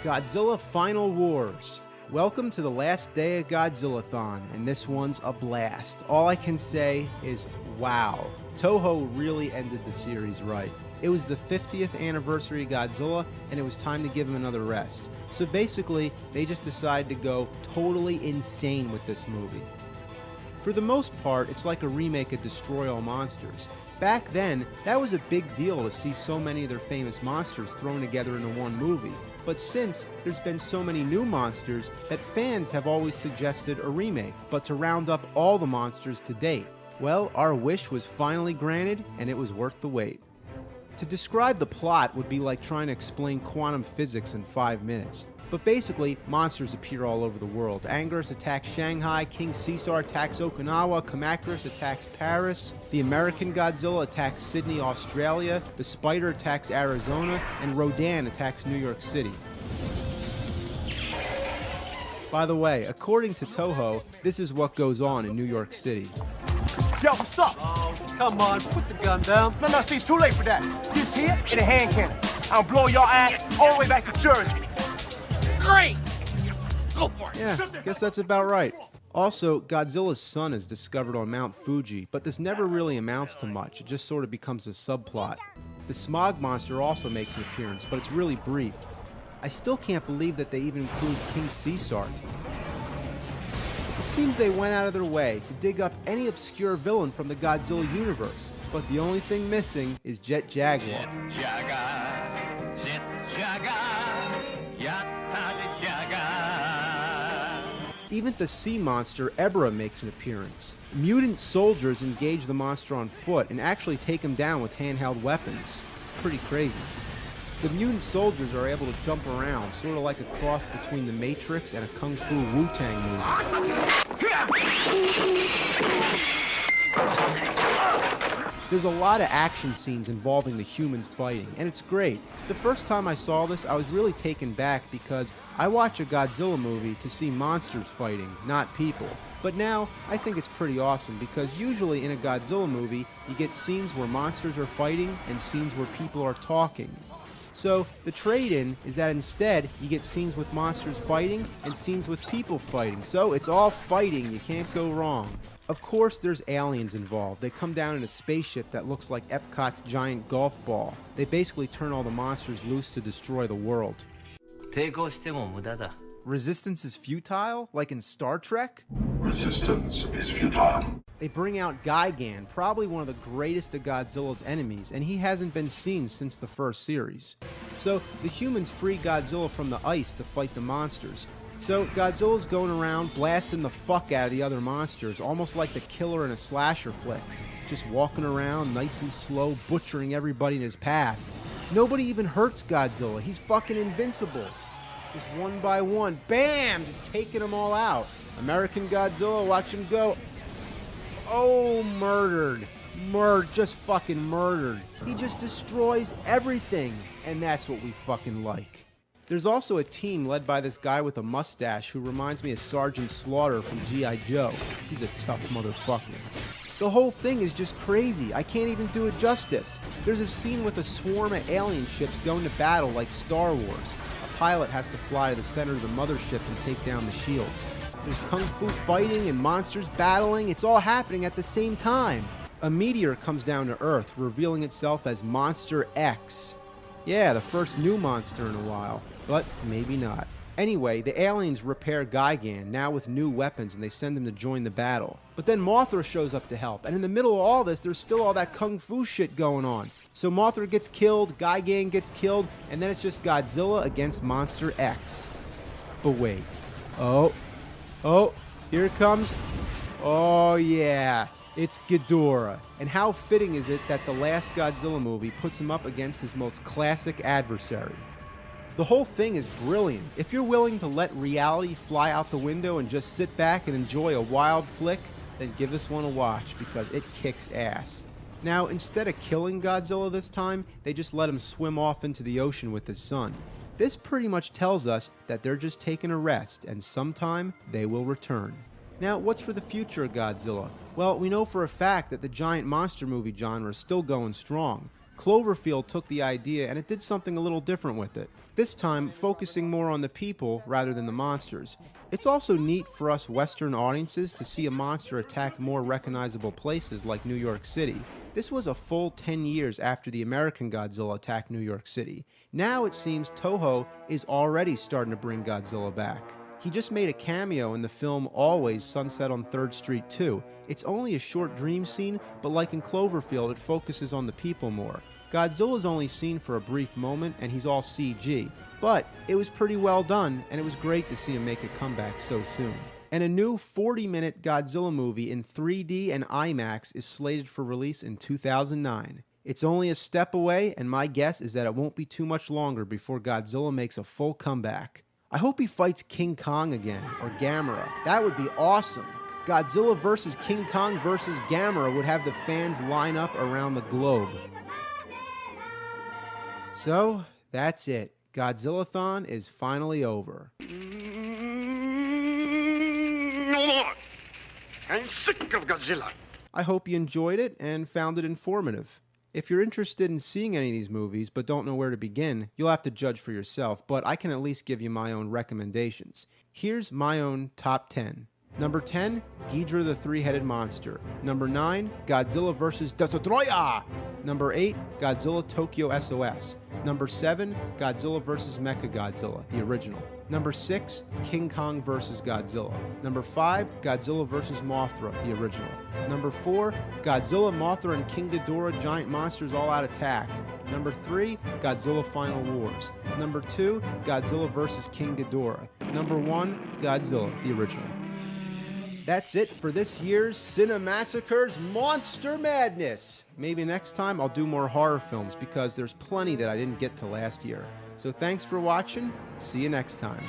Godzilla Final Wars. Welcome to the last day of Godzillathon, and this one's a blast. All I can say is, wow. Toho really ended the series right. It was the 50th anniversary of Godzilla, and it was time to give him another rest. So basically, they just decided to go totally insane with this movie. For the most part, it's like a remake of Destroy All Monsters. Back then, that was a big deal to see so many of their famous monsters thrown together into one movie. But since there's been so many new monsters that fans have always suggested a remake, but to round up all the monsters to date. Well, our wish was finally granted, and it was worth the wait. To describe the plot would be like trying to explain quantum physics in 5 minutes. But basically, monsters appear all over the world. Anguirus attacks Shanghai, King Caesar attacks Okinawa, Kamacuras attacks Paris, the American Godzilla attacks Sydney, Australia, the Spider attacks Arizona, and Rodan attacks New York City. By the way, according to Toho, this is what goes on in New York City. Yo, what's up? Oh, come on, put the gun down. No, see, it's too late for that. This here and a hand cannon. I'll blow your ass all the way back to Jersey. Great! Go for it. Yeah, guess that's about right. Also, Godzilla's son is discovered on Mount Fuji, but this never really amounts to much. It just sort of becomes a subplot. The smog monster also makes an appearance, but it's really brief. I still can't believe that they even include King Caesar. It seems they went out of their way to dig up any obscure villain from the Godzilla universe, but the only thing missing is Jet Jaguar. Even the sea monster, Ebra, makes an appearance. Mutant soldiers engage the monster on foot and actually take him down with handheld weapons. Pretty crazy. The mutant soldiers are able to jump around, sort of like a cross between the Matrix and a Kung Fu Wu-Tang movie. There's a lot of action scenes involving the humans fighting, and it's great. The first time I saw this, I was really taken back because I watch a Godzilla movie to see monsters fighting, not people. But now, I think it's pretty awesome because usually in a Godzilla movie, you get scenes where monsters are fighting and scenes where people are talking. So, the trade-in is that instead, you get scenes with monsters fighting and scenes with people fighting. So, it's all fighting, you can't go wrong. Of course, there's aliens involved. They come down in a spaceship that looks like Epcot's giant golf ball. They basically turn all the monsters loose to destroy the world. Resistance is futile? Like in Star Trek? Resistance is futile. They bring out Gigan, probably one of the greatest of Godzilla's enemies, and he hasn't been seen since the first series. So, the humans free Godzilla from the ice to fight the monsters. So, Godzilla's going around blasting the fuck out of the other monsters, almost like the killer in a slasher flick. Just walking around nice and slow, butchering everybody in his path. Nobody even hurts Godzilla. He's fucking invincible. Just one by one, bam! Just taking them all out. American Godzilla, watch him go. Oh, murdered. Just fucking murdered. He just destroys everything. And that's what we fucking like. There's also a team led by this guy with a mustache who reminds me of Sergeant Slaughter from G.I. Joe. He's a tough motherfucker. The whole thing is just crazy. I can't even do it justice. There's a scene with a swarm of alien ships going to battle like Star Wars. A pilot has to fly to the center of the mothership and take down the shields. There's kung fu fighting and monsters battling. It's all happening at the same time. A meteor comes down to Earth, revealing itself as Monster X. Yeah, the first new monster in a while. But maybe not. Anyway, the aliens repair Gigan, now with new weapons, and they send him to join the battle. But then Mothra shows up to help, and in the middle of all this, there's still all that kung fu shit going on. So Mothra gets killed, Gigan gets killed, and then it's just Godzilla against Monster X. But wait. Oh, here it comes. Oh yeah, it's Ghidorah. And how fitting is it that the last Godzilla movie puts him up against his most classic adversary? The whole thing is brilliant. If you're willing to let reality fly out the window and just sit back and enjoy a wild flick, then give this one a watch because it kicks ass. Now, instead of killing Godzilla this time, they just let him swim off into the ocean with his son. This pretty much tells us that they're just taking a rest and sometime they will return. Now, what's for the future of Godzilla? Well, we know for a fact that the giant monster movie genre is still going strong. Cloverfield took the idea and it did something a little different with it. This time, focusing more on the people rather than the monsters. It's also neat for us Western audiences to see a monster attack more recognizable places like New York City. This was a full 10 years after the American Godzilla attacked New York City. Now it seems Toho is already starting to bring Godzilla back. He just made a cameo in the film Always Sunset on 3rd Street 2. It's only a short dream scene, but like in Cloverfield, it focuses on the people more. Godzilla's only seen for a brief moment, and he's all CG. But it was pretty well done, and it was great to see him make a comeback so soon. And a new 40-minute Godzilla movie in 3D and IMAX is slated for release in 2009. It's only a step away, and my guess is that it won't be too much longer before Godzilla makes a full comeback. I hope he fights King Kong again, or Gamera. That would be awesome. Godzilla vs. King Kong vs. Gamera would have the fans line up around the globe. So, that's it. Godzillathon is finally over. No more! I'm sick of Godzilla! I hope you enjoyed it and found it informative. If you're interested in seeing any of these movies but don't know where to begin, you'll have to judge for yourself, but I can at least give you my own recommendations. Here's my own top 10. Number 10, Ghidorah the Three-Headed Monster. Number 9, Godzilla vs. Destroyer. Number 8, Godzilla Tokyo SOS. Number 7, Godzilla vs. Mechagodzilla, the original. Number 6, King Kong vs. Godzilla. Number 5, Godzilla vs. Mothra, the original. Number 4, Godzilla, Mothra, and King Ghidorah Giant Monsters All Out Attack. Number 3, Godzilla Final Wars. Number 2, Godzilla vs. King Ghidorah. Number 1, Godzilla, the original. That's it for this year's Cinemassacre's Monster Madness. Maybe next time I'll do more horror films because there's plenty that I didn't get to last year. So thanks for watching. See you next time.